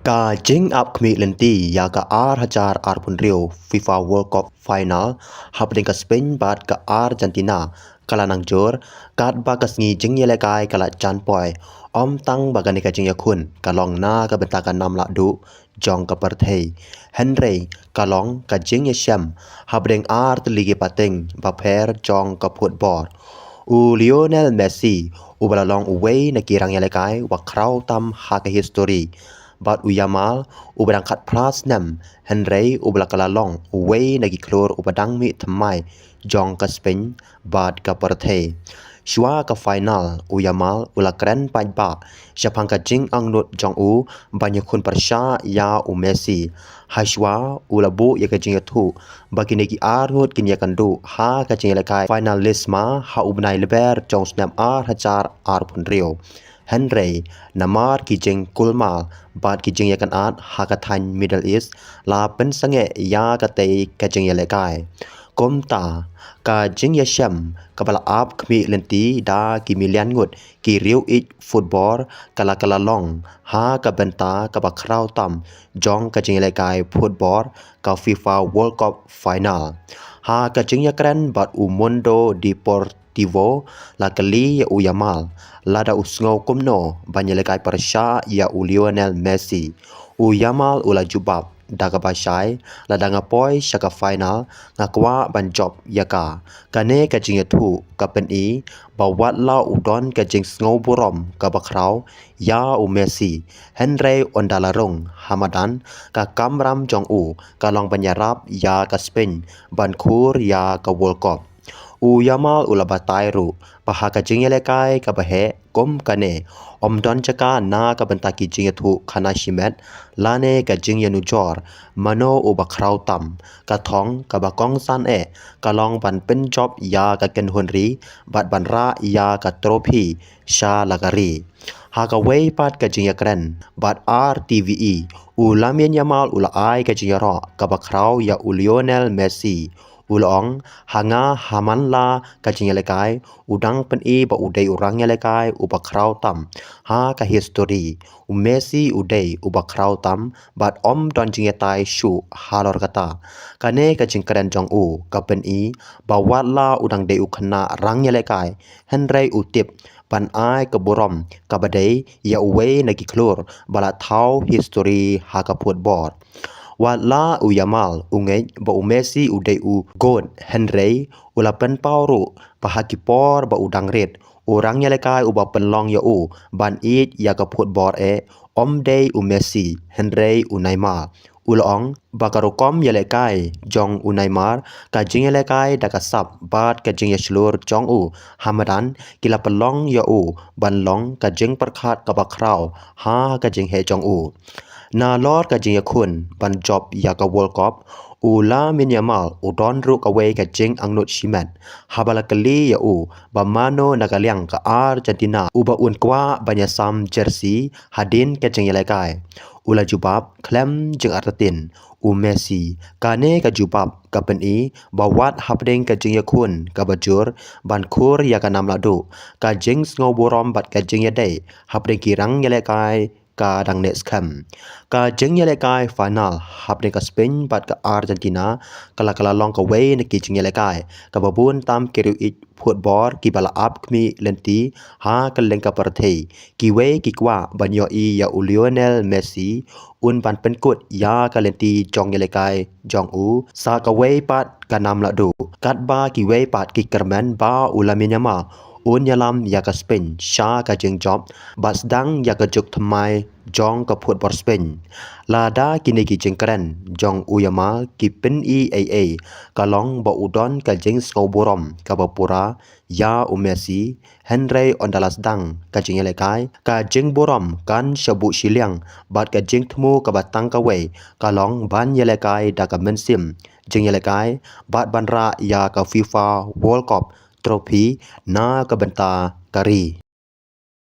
Ka jing up kmi lenti ya ka hajar pun rio FIFA World Cup Final hapding ka Spain bat ka Argentina kala nang jor kat ba ka sngi jing yele kai kala chan poi om tang bagani ka jing yakun kalong na ka bentakan nam la du jong ka perthei Henry kalong ka jing ye sham hapding ligi pating ba pher jong ka phut bor Lionel Messi ubalalong uway na kirang yele kai wa kraw tam ha ka history bat Yamal berangkat plas nem Henry ubelakalalong uway nagi klor ubadang mi thamai jong ka Spain bat ka parthe shwa ka final Yamal ulakren pa syapang ka jing angnut jong banyakun persya ya Messi hashwa ulabu ya ka jing thu bagi negi arhut kin ya kandu ha ka jing lekai finalist ma ha ubnai leber jong snap hajar pun rio Henry namar kijeng kulmal bat kijeng yakan hakatan Middle East la pensange ya kate kajeng yalekai komta ka jeng yasham kabala kmi lenti da ki milian ngut ki riu football kala long ha ka benta ka ba kraw tam jong ka jeng yalekai football ka FIFA World Cup Final ha ka jeng yakran bat Mundo Deportivo la kali ya Yamal lada usngau kumno banyelekai persya ya Lionel Messi Yamal ula jubab daga basai lada ngapoi syaka final ngakwa banjob yaka kane ka jing thu ka peni bawat la udon ka jing sngo burom ka bakrau ya Messi Henry ondalarung Hamadan ka kamram jong kalong banyarap ya ka Spain bankur ya ka World Cup Yamal ula batairu pahaka jingelekai ka bahe kom kane omdon chaka na ka bentaki jingethu khana shimet lane ka jingyanu jor mano ubakrau tam ka thong ka bakong san kalong ban pen job ya ka ken honri bat banra ya ka trophy sha lagari haka way pat ka jingyakren bat RTVE Lamine Yamal ula ai ka jingyaro ka bakrau ya Lionel Messi ulong hanga hamanla kajing lekai udang peni ba udai urang lekai ubakrau tam ha ka history Messi udai ubakrau tam bat om don jingetai shu halor kata kane kajing keren jong ka peni ba watla udang dei ukhna rang lekai Henry utip pan ai ke borom kabadai ya uwe nagi klor bala thau history ha ka football Wala Yamal ungej ba Messi udai god Henry ulapen pauru pahakipor ba udang red orang yalekai uba penlong ya ban it ya ka football om day Messi Henry Neymar ulong bakarukom yalekai jong Neymar ka jing yalekai dakasap bat ka jing yaslur jong Hamadan kila pelong ya ban long ka jing perkhat ka bakrau ha ka jing he jong na lor ka jing yakun ban job ya ka World Cup Lamine Yamal udon ruk away ka jing angnut shimet habala kali ya ba mano nagaliang ka Argentina uba kwa banyasam jersey hadin ka jing yalekai ula jubab klem jing artin Messi kane ka jubab ka peni bawat hapding ka jing yakun ka bajur ban khur ya ka nam ladu ka jing sngo borom bat ka jing yadai hapding kirang yalekai ka dang next kam ka jeng yalekai final hapne ka Spain bat ka Argentina kala long ka way na ki jeng yalekai ka babun tam kiru football ki bala kmi lenti ha ka leng ka parthei ki way ki kwa banyo ya Lionel Messi ban penkut ya ka lenti jong yalekai jong sa ka way pat ka nam la du kat ba ki way pat ki kermen ba Lamine Yamal yalam ya ka Spain sha ka jeng job basdang ya ka juk thamai jong ka football Spain lada kini ki jeng keren jong Yamal ki pen EAA kalong ba udon ka jeng skoborom ka bapura ya Messi Henry ondalas dang ka jeng lekai ka jeng borom kan shabu shiliang bat ka jeng thmu ka batang ka way kalong ban yelekai da ka mensim jeng yelekai bat banra ya ka FIFA World Cup trophy na kabenta kari